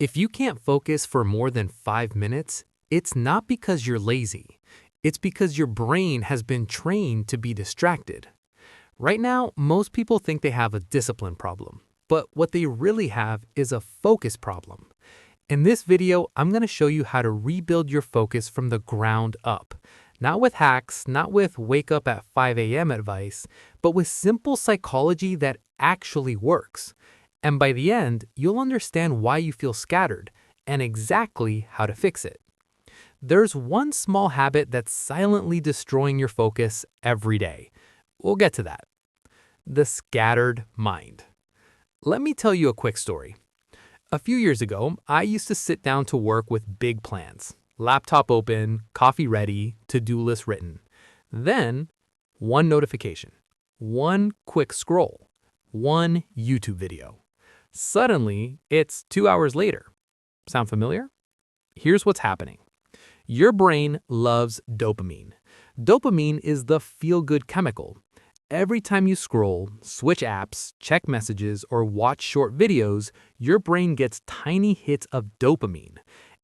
If you can't focus for more than 5 minutes, it's not because you're lazy. It's because your brain has been trained to be distracted. Right now, most people think they have a discipline problem, but what they really have is a focus problem. In this video, I'm going to show you how to rebuild your focus from the ground up. Not with hacks, not with wake up at 5 a.m. advice, but with simple psychology that actually works. And by the end, you'll understand why you feel scattered and exactly how to fix it. There's one small habit that's silently destroying your focus every day. We'll get to that. The scattered mind. Let me tell you a quick story. A few years ago, I used to sit down to work with big plans. Laptop open, coffee ready, to-do list written. Then, one notification, one quick scroll, one YouTube video. Suddenly, it's 2 hours later. Sound familiar? Here's what's happening. Your brain loves dopamine. Dopamine is the feel-good chemical. Every time you scroll, switch apps, check messages, or watch short videos, your brain gets tiny hits of dopamine.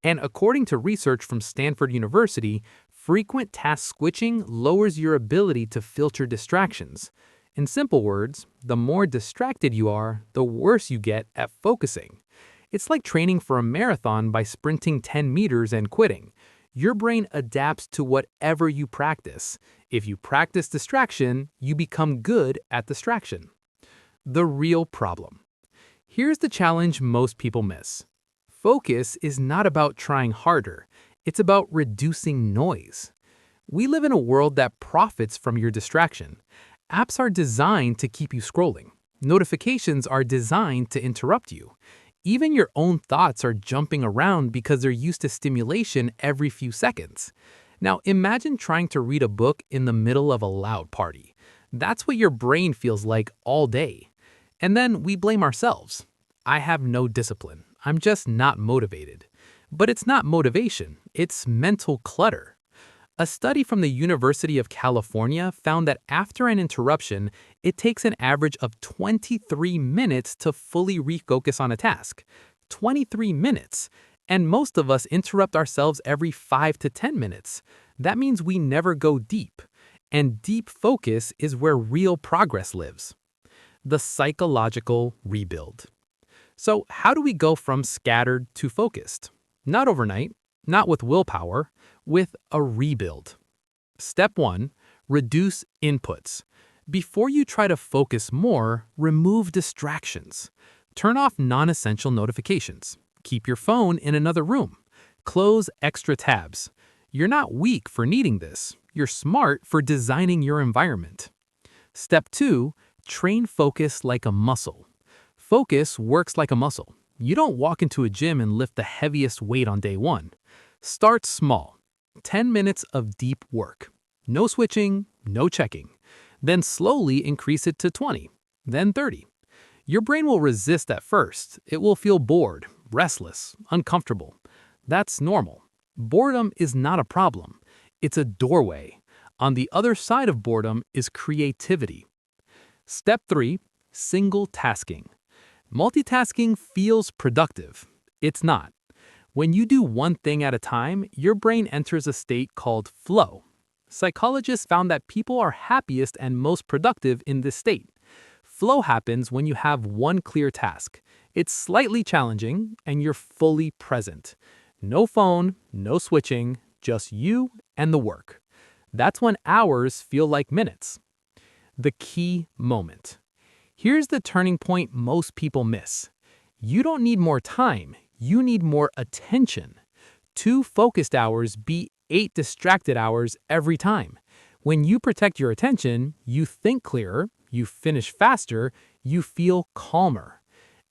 And according to research from Stanford University, frequent task switching lowers your ability to filter distractions. In simple words, the more distracted you are, the worse you get at focusing. It's like training for a marathon by sprinting 10 meters and quitting. Your brain adapts to whatever you practice. If you practice distraction, you become good at distraction. The real problem. Here's the challenge most people miss. Focus is not about trying harder. It's about reducing noise. We live in a world that profits from your distraction. Apps are designed to keep you scrolling. Notifications are designed to interrupt you. Even your own thoughts are jumping around because they're used to stimulation every few seconds. Now imagine trying to read a book in the middle of a loud party. That's what your brain feels like all day. And then we blame ourselves. I have no discipline. I'm just not motivated. But it's not motivation, it's mental clutter. A study from the University of California found that after an interruption, it takes an average of 23 minutes to fully refocus on a task. 23 minutes. And most of us interrupt ourselves every 5 to 10 minutes. That means we never go deep. And deep focus is where real progress lives. The psychological rebuild. So how do we go from scattered to focused? Not overnight, not with willpower, with a rebuild. Step 1, reduce inputs. Before you try to focus more, remove distractions. Turn off non-essential notifications. Keep your phone in another room. Close extra tabs. You're not weak for needing this. You're smart for designing your environment. Step 2, train focus like a muscle. Focus works like a muscle. You don't walk into a gym and lift the heaviest weight on day 1. Start small. 10 minutes of deep work. No switching, no checking. Then slowly increase it to 20, then 30. Your brain will resist at first. It will feel bored, restless, uncomfortable. That's normal. Boredom is not a problem. It's a doorway. On the other side of boredom is creativity. Step 3, single tasking. Multitasking feels productive. It's not. When you do one thing at a time, your brain enters a state called flow. Psychologists found that people are happiest and most productive in this state. Flow happens when you have one clear task. It's slightly challenging, and you're fully present. No phone, no switching, just you and the work. That's when hours feel like minutes. The key moment. Here's the turning point most people miss. You don't need more time, you need more attention. 2 focused hours beat 8 distracted hours every time. When you protect your attention, you think clearer, you finish faster, you feel calmer.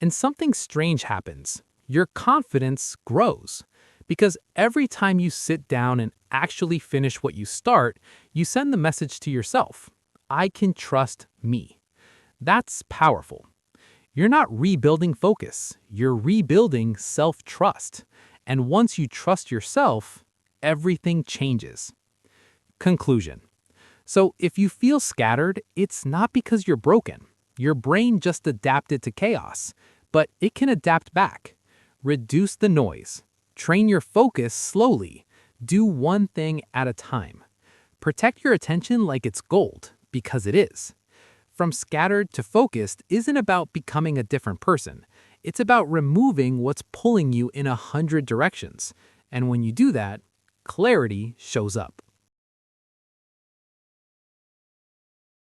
And something strange happens. Your confidence grows. Because every time you sit down and actually finish what you start, you send the message to yourself, I can trust me. That's powerful. You're not rebuilding focus, you're rebuilding self-trust. And once you trust yourself, everything changes. Conclusion. So if you feel scattered, it's not because you're broken. Your brain just adapted to chaos, but it can adapt back. Reduce the noise. Train your focus slowly. Do one thing at a time. Protect your attention like it's gold, because it is. From scattered to focused isn't about becoming a different person. It's about removing what's pulling you in 100 directions. And when you do that, clarity shows up.